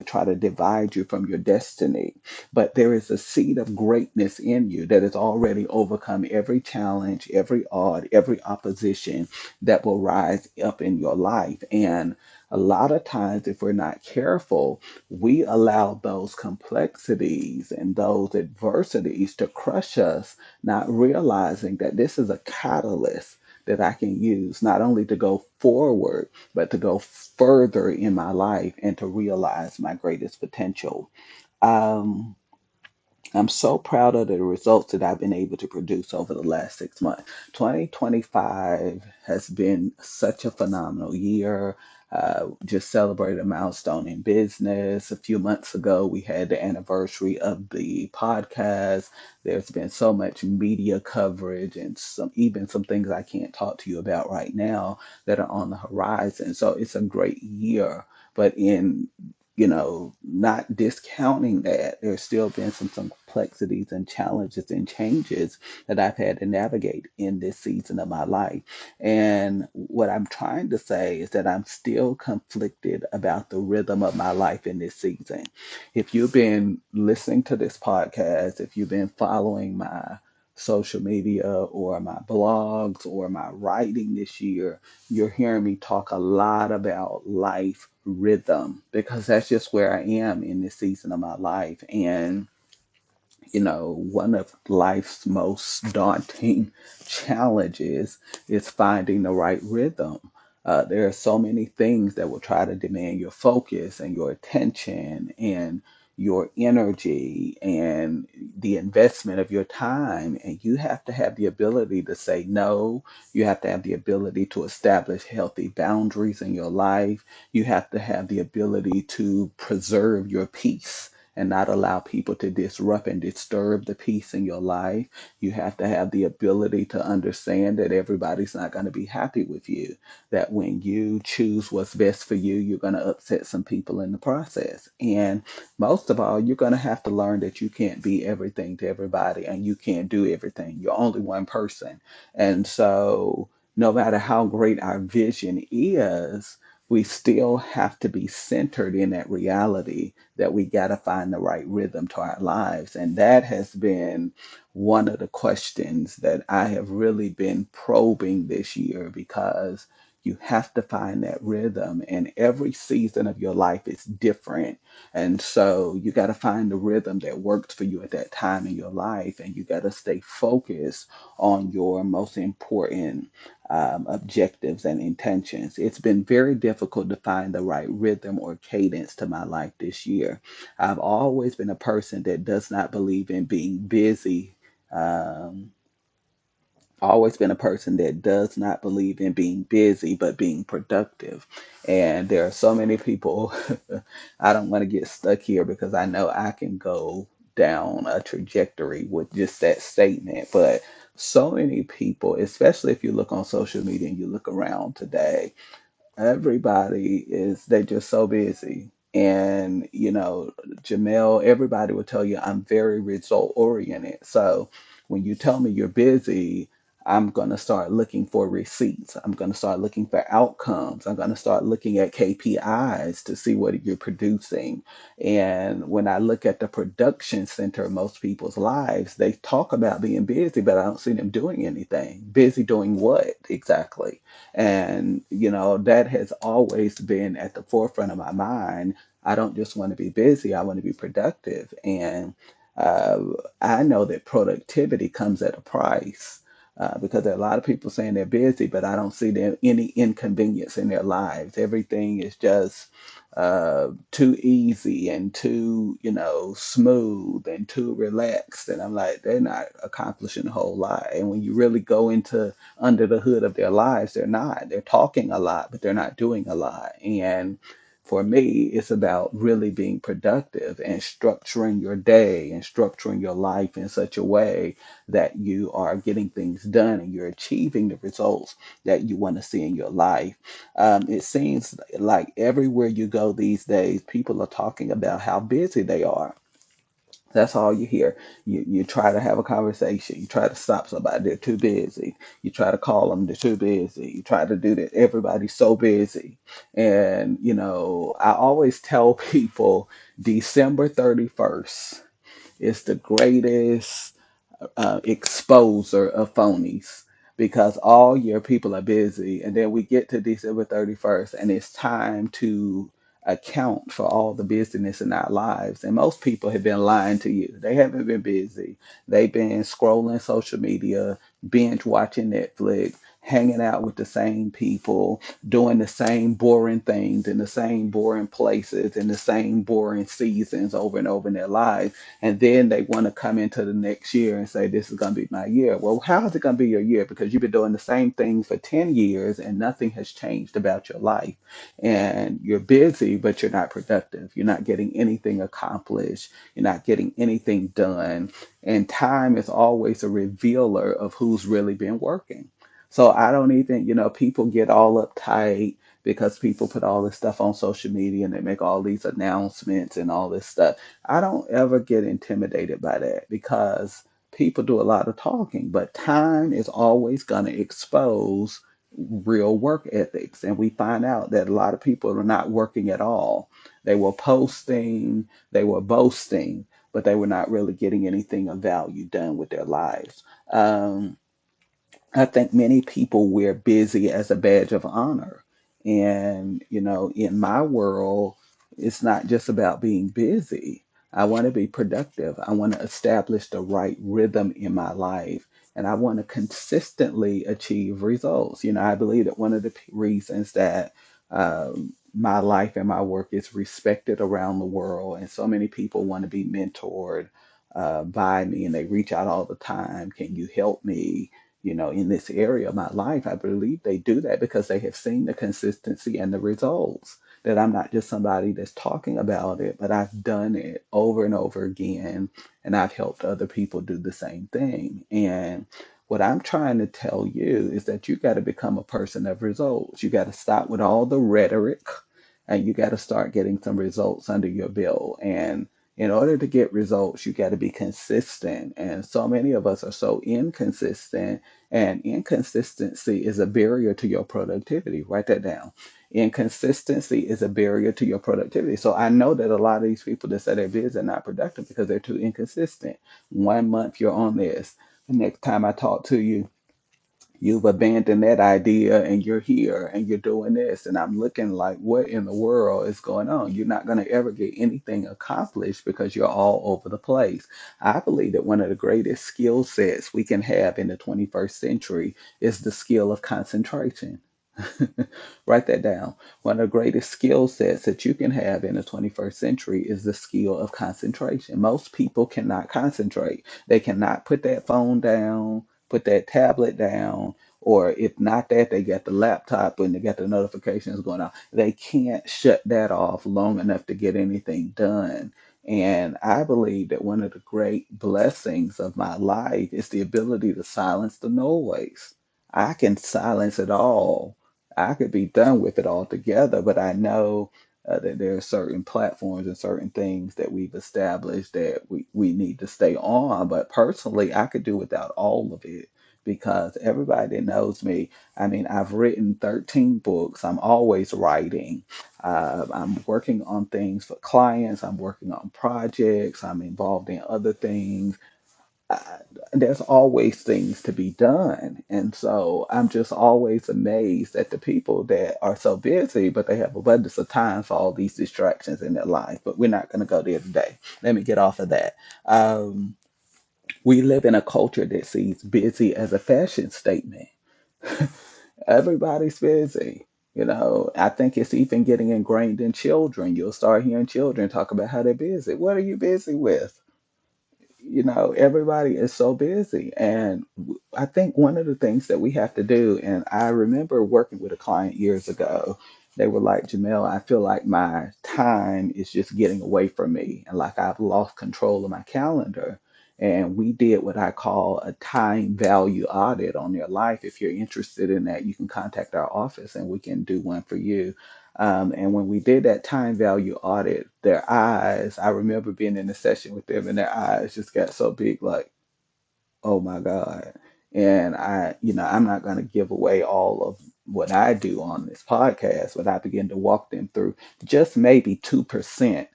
try to divide you from your destiny. But there is a seed of greatness in you that has already overcome every challenge, every odd, every opposition that will rise up in your life. And a lot of times, if we're not careful, we allow those complexities and those adversities to crush us, not realizing that this is a catalyst that I can use not only to go forward, but to go further in my life and to realize my greatest potential. Um, I'm so proud of the results that I've been able to produce over the last 6 months. 2025 has been such a phenomenal year. Just celebrated a milestone in business. A few months ago, we had the anniversary of the podcast. There's been so much media coverage and even some things I can't talk to you about right now that are on the horizon. So it's a great year. But in not discounting that, there's still been some complexities and challenges and changes that I've had to navigate in this season of my life. And what I'm trying to say is that I'm still conflicted about the rhythm of my life in this season. If you've been listening to this podcast, if you've been following my social media or my blogs or my writing this year, you're hearing me talk a lot about life rhythm because that's just where I am in this season of my life. And, one of life's most daunting challenges is finding the right rhythm. There are so many things that will try to demand your focus and your attention and your energy and the investment of your time. And you have to have the ability to say no. You have to have the ability to establish healthy boundaries in your life. You have to have the ability to preserve your peace and not allow people to disrupt and disturb the peace in your life. You have to have the ability to understand that everybody's not going to be happy with you, that when you choose what's best for you, you're going to upset some people in the process. And most of all, you're going to have to learn that you can't be everything to everybody and you can't do everything. You're only one person. And so, no matter how great our vision is, we still have to be centered in that reality that we got to find the right rhythm to our lives. And that has been one of the questions that I have really been probing this year because you have to find that rhythm, and every season of your life is different. And so you got to find the rhythm that works for you at that time in your life, and you got to stay focused on your most important objectives and intentions. It's been very difficult to find the right rhythm or cadence to my life this year. I've always been a person that does not believe in being busy. Um, always been a person that does not believe in being busy, but being productive. And there are so many people, I don't want to get stuck here because I know I can go down a trajectory with just that statement. But so many people, especially if you look on social media and you look around today, they're just so busy. And, Jamel, everybody will tell you I'm very result oriented. So when you tell me you're busy, I'm going to start looking for receipts. I'm going to start looking for outcomes. I'm going to start looking at KPIs to see what you're producing. And when I look at the production center of most people's lives, they talk about being busy, but I don't see them doing anything. Busy doing what exactly? And, that has always been at the forefront of my mind. I don't just want to be busy, I want to be productive. And uh, I know that productivity comes at a price. Because there are a lot of people saying they're busy, but I don't see them any inconvenience in their lives. Everything is just too easy and too, smooth and too relaxed. And I'm like, they're not accomplishing a whole lot. And when you really go into under the hood of their lives, they're not. They're talking a lot, but they're not doing a lot. And for me, it's about really being productive and structuring your day and structuring your life in such a way that you are getting things done and you're achieving the results that you want to see in your life. It seems like everywhere you go these days, people are talking about how busy they are. That's all you hear. You try to have a conversation. You try to stop somebody. They're too busy. You try to call them. They're too busy. You try to do that. Everybody's so busy. And, I always tell people December 31st is the greatest exposer of phonies because all year people are busy, and then we get to December 31st, and it's time to account for all the busyness in our lives. And most people have been lying to you. They haven't been busy. They've been scrolling social media, binge watching Netflix, hanging out with the same people, doing the same boring things in the same boring places in the same boring seasons over and over in their lives, and then they want to come into the next year and say, this is going to be my year. Well, how is it going to be your year? Because you've been doing the same thing for 10 years and nothing has changed about your life. And you're busy, but you're not productive. You're not getting anything accomplished. You're not getting anything done. And time is always a revealer of who's really been working. So I don't even, people get all uptight because people put all this stuff on social media and they make all these announcements and all this stuff. I don't ever get intimidated by that because people do a lot of talking, but time is always going to expose real work ethics. And we find out that a lot of people are not working at all. They were posting, they were boasting, but they were not really getting anything of value done with their lives. I think many people wear busy as a badge of honor. And, in my world, it's not just about being busy. I want to be productive. I want to establish the right rhythm in my life. And I want to consistently achieve results. I believe that one of the reasons that my life and my work is respected around the world, and so many people want to be mentored by me, and they reach out all the time. Can you help me? In this area of my life, I believe they do that because they have seen the consistency and the results. That I'm not just somebody that's talking about it, but I've done it over and over again, and I've helped other people do the same thing. And what I'm trying to tell you is that you got to become a person of results. You got to stop with all the rhetoric, and you got to start getting some results under your belt. And in order to get results, you got to be consistent. And so many of us are so inconsistent, and inconsistency is a barrier to your productivity. Write that down. Inconsistency is a barrier to your productivity. So I know that a lot of these people that say they're busy are not productive because they're too inconsistent. 1 month you're on this. The next time I talk to you, you've abandoned that idea and you're here and you're doing this. And I'm looking like, what in the world is going on? You're not going to ever get anything accomplished because you're all over the place. I believe that one of the greatest skill sets we can have in the 21st century is the skill of concentration. Write that down. One of the greatest skill sets that you can have in the 21st century is the skill of concentration. Most people cannot concentrate. They cannot put that phone down, put that tablet down, or if not that, they got the laptop and they got the notifications going on. They can't shut that off long enough to get anything done. And I believe that one of the great blessings of my life is the ability to silence the noise. I can silence it all. I could be done with it altogether, but I know that there are certain platforms and certain things that we've established that we need to stay on. But personally, I could do without all of it because everybody that knows me, I mean, I've written 13 books. I'm always writing. I'm working on things for clients. I'm working on projects. I'm involved in other things. uh, there's always things to be done. And so I'm just always amazed at the people that are so busy, but they have abundance of time for all these distractions in their life. But we're not going to go there today. Let me get off of that. Um, we live in a culture that sees busy as a fashion statement. Everybody's busy. I think it's even getting ingrained in children. You'll start hearing children talk about how they're busy. What are you busy with? Everybody is so busy. And I think one of the things that we have to do, and I remember working with a client years ago, they were like, Jamel, I feel like my time is just getting away from me and like I've lost control of my calendar. And we did what I call a time value audit on your life. If you're interested in that, you can contact our office and we can do one for you. And when we did that time value audit, their eyes, I remember being in a session with them and their eyes just got so big, like, oh my God. And I'm not going to give away all of what I do on this podcast, but I begin to walk them through just maybe 2%